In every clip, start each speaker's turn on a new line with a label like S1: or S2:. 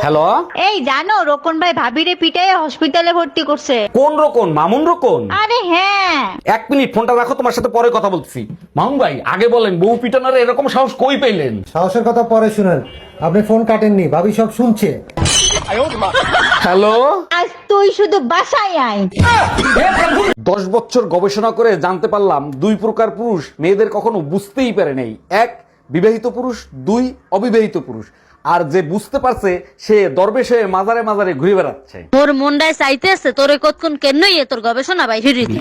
S1: Hello,
S2: এই জানো রোকন ভাই ভাবিরে পিটাইয়ে হসপিটালে ভর্তি করছে।
S1: কোন রকম? মামুন রকম?
S2: আরে হ্যাঁ।
S1: এক মিনিট, ফোনটা রাখো, তোমার সাথে পরে কথা বলছি। মামুন ভাই, আগে বলেন বউ পিটানোর এরকম সাহস কই পেলেন?
S3: সাহসের কথা পরে শুনেন, আপনি ফোন কাটেননি, ভাবি সব শুনছে।
S1: হ্যালো।
S2: আজ তুই শুধু বাসায় আয়।
S1: 10 বছর গবেষণা করে জানতে পারলাম 2 প্রকার পুরুষ মেয়েদের কখনো বুঝতেই পারে নাই। 1 বিবাহিত পুরুষ, 2 অবিবাহিত পুরুষ। আর যে বুঝতে পারছে সে দরবেশ হয়ে মাজারে মাজারে ঘুরে বেড়াচ্ছে।
S4: তোর মন্ডায় চাইতেছে তোরে কতক্ষণ কেনই তোর গবেষণা বাইরে দি।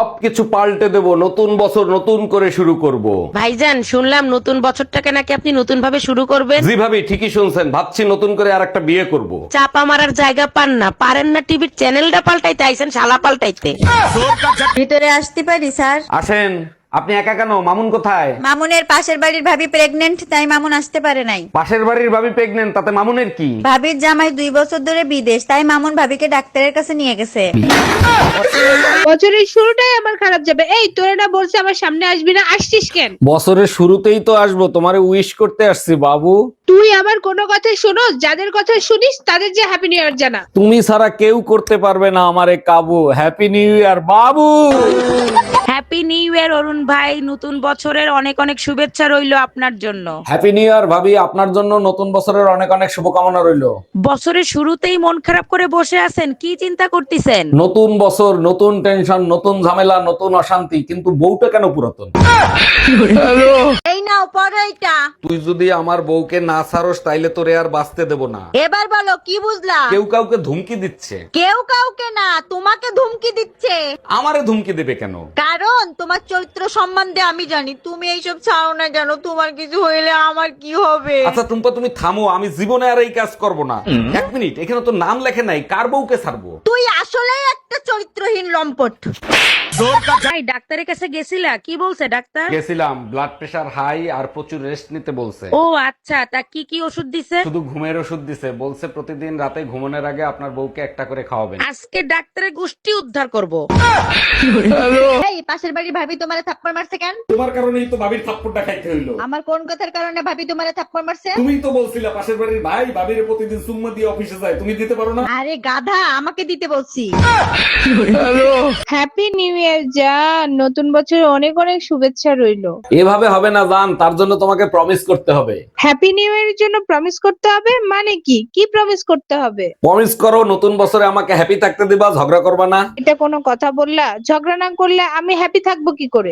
S1: সবকিছু পাল্টে দেব, নতুন বছর নতুন করে শুরু করব।
S4: ভাইজান শুনলাম নতুন বছরটাকে নাকি আপনি নতুন ভাবে শুরু করবেন।
S1: জি ভাবি, ঠিকই শুনছেন, ভাবছি নতুন করে আর একটা বিয়ে করব।
S4: চাপা মারার জায়গা পান না, পারেন না টিভির চ্যানেলটা পাল্টাইতে আইছেন শালা পাল্টাইতে।
S2: ভিতরে আসতে পারি স্যার?
S1: আসেন। আপনি একা কেন? মামুন কোথায়?
S2: মামুনের পাশের বাড়ির ভাবি প্রেগনেন্ট, তাই মামুন আসতে পারে নাই।
S1: পাশের বাড়ির ভাবি প্রেগনেন্ট, তাতে মামুনের কি?
S2: ভাবির জামাই 2 বছর ধরে বিদেশ, তাই মামুন ভাবিকে ডাক্তারের কাছে নিয়ে গেছে।
S5: বছরের শুরুটাই আমার খারাপ যাবে। এই তোরা না বলছে আমার সামনে আসবি না, আসছিস কেন?
S1: বছরের শুরুতেই তো আসবো, তোমারে উইশ করতে আসছি বাবু।
S5: তুই আমার কোনো কথা শোনোস? যাদের কথা শুনিস তাদের যে হ্যাপি নিউ ইয়ার জানা।
S1: তুমি ছাড়া কেউ করতে পারবে না আমারে কাবু। হ্যাপি নিউ ইয়ার বাবু।
S4: হ্যাপি নিউ ইয়ার অরুণ ভাই, নতুন বছরের অনেক অনেক শুভেচ্ছা রইলো আপনার জন্য।
S1: হ্যাপি নিউ ইয়ার ভাবি, আপনার জন্য নতুন বছরের অনেক অনেক শুভকামনা রইলো।
S4: বছরের শুরুতেই মন খারাপ করে বসে আছেন, কি চিন্তা করতেছেন?
S1: নতুন বছর, নতুন টেনশন, নতুন ঝামেলা, নতুন অশান্তি, কিন্তু বউটা কেন পুরাতন?
S2: এই নাও পড়ো এটা।
S1: তুই যদি আমার বউকে না ছাড়স তাইলে তোরে আর বাঁচতে দেব না।
S2: এবার বলো কি বুঝলা?
S1: কেউ কাউকে ধুমকি দিচ্ছে।
S2: কেউ কাউকে না, তোমাকে ধুমকি দিচ্ছে।
S1: আমারে ধুমকি দেবে কেন?
S2: কারণ তোমার চরিত্র সম্বন্ধে আমি জানি। তুমি এইসব ছাড়ো না কেন? তোমার কিছু হইলে আমার কি হবে?
S1: আচ্ছা টুম্পা, তুমি থামো, আমি জীবনে আর এই কাজ করব না। এক মিনিট, এখানে তো নাম লেখে নাই, কার বউকে ছাড়বো?
S2: তুই আসলেই একটা চরিত্রহীন লম্পট।
S4: ভাই ডাক্তারের কাছে গেছিলা, কি বলছে ডাক্তার?
S1: গেছিলাম, ব্লাড প্রেশার হাই আর প্রচুর রেস্ট নিতে বলছে।
S4: ও আচ্ছা, তা কি কি ওষুধ দিছে?
S1: শুধু ঘুমের ওষুধ দিছে, বলছে প্রতিদিন রাতে ঘুমানোর আগে আপনার বউকে একটা করে খাওয়াবেন।
S4: আজকে ডাক্তারের গোষ্ঠী উদ্ধার করব।
S2: এই পাশের বাড়ি ভাবি তোমারে থাপ্পড় মারছে কেন?
S1: তোমার কারণেই তো ভাবির থাপ্পড়টা খাইতে হইলো।
S2: আমার কোন কথার কারণে ভাবি তোমারে থাপ্পড় মারছে?
S1: তুমি তো বলছিলা পাশের বাড়ির ভাই ভাবির প্রতিদিন সুম্মা দিয়ে অফিসে যায়, তুমি দিতে পারো না?
S2: আরে গাধা, আমাকে দিতে বলছি।
S5: হ্যাপি নিউ ইয়ার জান, নতুন বছর অনেক অনেক শুভেচ্ছা রইলো।
S1: এভাবে হবে না জান, তার জন্য তোমাকে প্রমিস করতে হবে।
S5: হ্যাপি নিউ ইয়ারের জন্য প্রমিস করতে হবে? মানে কি কি প্রমিস করতে হবে?
S1: প্রমিস করো নতুন বছরে আমাকে হ্যাপি থাকতে দিবা, ঝগড়া করবা না।
S5: এটা কোনো কথা বললা? ঝগড়া না করলে আমি হ্যাপি থাকবো কি করে?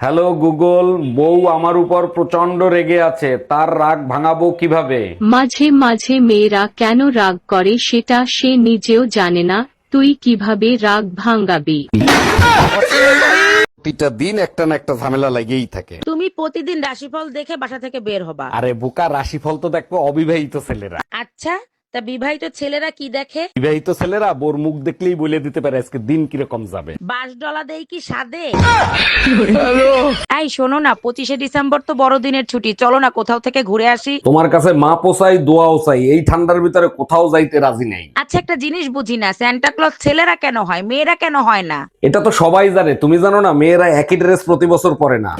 S1: হ্যালো গুগল, বউ আমার উপর প্রচন্ড রেগে আছে, তার রাগ ভাঙাবো কিভাবে?
S6: মাঝে মাঝে মেয়েরা কেন রাগ করে সেটা সে নিজেও জানে না, তুই কিভাবে রাগ ভাঙাবি?
S1: প্রতিটা দিন একটা না একটা ঝামেলা লাগেই থাকে।
S4: তুমি প্রতিদিন রাশিফল দেখে বাসা থেকে বের হবা।
S1: আরে বোকা, রাশিফল তো দেখবো অবিবাহিত ছেলেরা।
S4: আচ্ছা, তা বিবাহিত ছেলেরা কি দেখে?
S1: বিবাহিত ছেলেরা বোর মুখ দেখলেই বলে দিতে পারে আজকে দিন কিরকম যাবে।
S4: বাস ডলা দেই কি সাদে? এই শোনো না, 25শে ডিসেম্বর তো বড়দিনের ছুটি, চলো না কোথাও থেকে ঘুরে আসি।
S1: তোমার কাছে মা পোসাই দোয়াও চাই, এই ঠান্ডার ভিতরে কোথাও যাইতে রাজি নেই।
S4: আচ্ছা একটা জিনিস বুঝি না, সান্টা ক্লজ ছেলেরা কেন হয়, মেয়েরা কেন হয় না?
S1: এটা তো সবাই জানে, তুমি জানো না? মেয়েরা একই ড্রেস প্রতি বছর পরে না।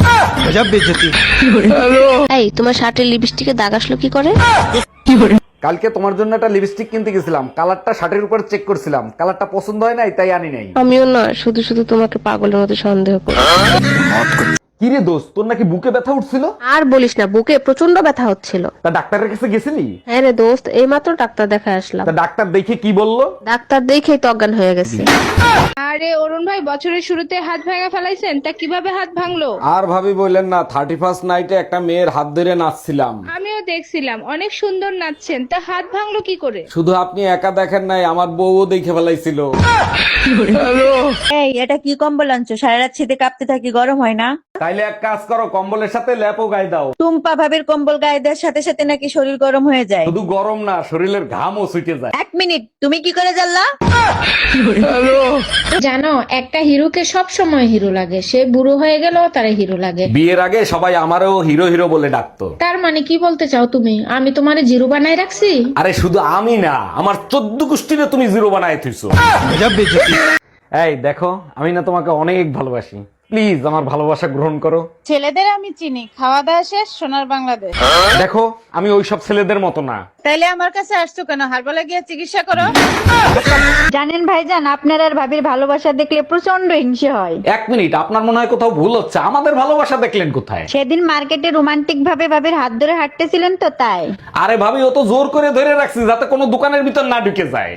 S6: এই তোমার শার্টের লিপস্টিকে দাগ আসলো কি করে?
S1: কালকে তোমার জন্য একটা লিপস্টিক কিনতে গেছিলাম, কালারটা শার্টের উপর চেক করছিলাম, কালারটা পছন্দ হয় নাই, তাই আনি নাই।
S6: আমিও না শুধু শুধু তোমাকে পাগলের মতো সন্দেহ করি।
S1: কি রে দোস্ত, তোর নাকি বুকে ব্যথা উঠছিল?
S6: আর বলিস না, বুকে প্রচন্ড ব্যথা হচ্ছিল।
S1: তা ডাক্তারের কাছে গেছিলি?
S6: হ্যাঁ রে দোস্ত, এইমাত্র ডাক্তার দেখা আসলাম।
S1: তা ডাক্তার দেখে কি বললো?
S6: ডাক্তার দেখেই তো অজ্ঞান হয়ে গেছে।
S5: আরে অরুণ ভাই, বছরের শুরুতে হাত ভাঙা ফেলাইছেন, তা কিভাবে হাত ভাঙলো?
S1: আর ভাবি বললেন না, 31st নাইটে একটা মেয়ের হাত ধরে নাচছিলাম।
S5: আমিও দেখছিলাম, অনেক সুন্দর নাচছেন, তা হাত ভাঙলো কি করে?
S1: শুধু আপনি একা দেখেন নাই, আমার বউও দেখে ফেলাইছিল।
S2: এই এটা কি কম্বল আনছো? সারা রাত শীতে কাঁপতে থাকি, গরম হয় না?
S1: তাইলে এক কাজ করো, কম্বলের সাথে ল্যাপও গায়ে দাও।
S2: টুম্পা ভাবির কম্বল গায়ে দেওয়ার সাথে সাথে নাকি শরীর গরম হয়ে যায়।
S1: শুধু গরম না, শরীরের ঘামও ছুটে যায়।
S2: 1 মিনিট, তুমি কি করে জানলা?
S7: জানো, একটা হিরোকে সব সময় হিরো লাগে, সে বুড়ো হয়ে গেলেও তারা হিরো লাগে।
S1: বিয়ের আগে সবাই আমারও হিরো হিরো বলে ডাকতো।
S7: তার মানে কি বলতে চাও তুমি? আমি তোমারে জিরো বানাই রাখছি?
S1: আরে শুধু আমি না, আমার 14 গোষ্ঠীরে তুমি জিরো বানায় থুইছো। এই দেখো, আমি না তোমাকে অনেক ভালোবাসি, প্লিজ আমার ভালোবাসা গ্রহণ করো।
S5: ছেলেদের আমি চিনি, খাওয়া দাওয়া শেষ, সোনার বাংলাদেশ।
S1: দেখো আমি ওইসব ছেলেদের মতো না।
S2: তাইলে আমার কাছে আসছো কেন? হারবালা গিয়ে চিকিৎসা করো।
S8: জানেন ভাইজান, আপনার আর ভাবির ভালোবাসা দেখলে প্রচন্ড হিংসে হয়।
S1: এক মিনিট, আপনার মনে হয় কোথাও ভুল হচ্ছে। আমাদের ভালোবাসা দেখলেন কোথায়?
S8: সেদিন মার্কেটে রোমান্টিক ভাবে ভাবির হাত ধরে হাঁটতেছিলেন তো, তাই।
S1: আরে ভাবি, ও তো জোর করে ধরে রাখছি যাতে কোনো দোকানের ভিতর না ঢুকে যায়।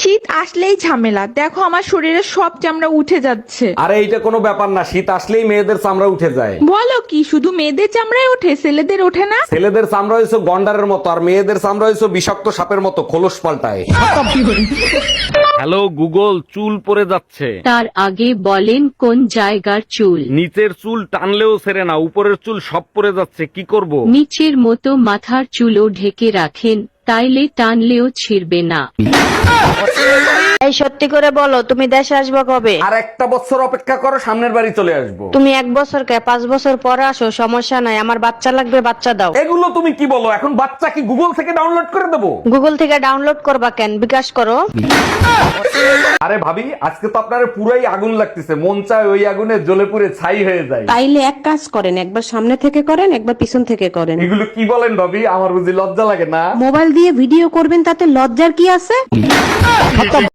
S9: শীত আসলেই ঝামেলা, দেখো আমার শরীরে সব চামড়া উঠে যাচ্ছে।
S1: আরে এইটা কোনো ব্যাপার না, শীত আসলেই মেয়েদের চামড়া উঠে যায়।
S9: বলো কি, শুধু মেয়েদের চামড়ায় ওঠে, ছেলেদের ওঠে না?
S1: ছেলেদের চামড়া হয়েছে গন্ডারের মতো, আর মেয়েদের চামড়া হয়েছে বিষাক্ত সাপের মতো, খোলস পাল্টায়। হ্যালো গুগল, চুল পড়ে যাচ্ছে।
S6: তার আগে বলেন কোন জায়গার চুল?
S1: নিচের চুল টানলেও ছেড়ে না, উপরের চুল সব পড়ে যাচ্ছে, কি করব?
S6: নিচের মতো মাথার চুলও ঢেকে রাখেন, তাইলে টানলেও ছিড়বে না।
S8: এই সত্যি করে বলো, তুমি দেশে আসবে কবে?
S1: আর একটা বছর অপেক্ষা করো, সামনের বাড়ি চলে আসবো।
S8: তুমি 1 বছর কে 5 বছর পরে আসো, সমস্যা নাই। আমার বাচ্চা লাগবে, বাচ্চা দাও।
S1: এগুলো তুমি কি বলো? এখন বাচ্চা কি গুগল থেকে ডাউনলোড করে দেবো?
S8: গুগল থেকে ডাউনলোড করবা কেন? বিকাশ করো।
S1: আরে ভাবি, আজকে তো আপনার পুরাই আগুন লাগতেছে, মন চায় ওই আগুনে জ্বলে পুড়ে ছাই হয়ে যায়।
S10: তাইলে এক কাজ করেন, একবার সামনে থেকে করেন, একবার পিছন থেকে করেন।
S1: এগুলো কি বলেন ভাবি? আমার বুঝি লজ্জা লাগে না?
S10: মোবাইল দিয়ে ভিডিও করবেন, তাতে লজ্জার কি আছে?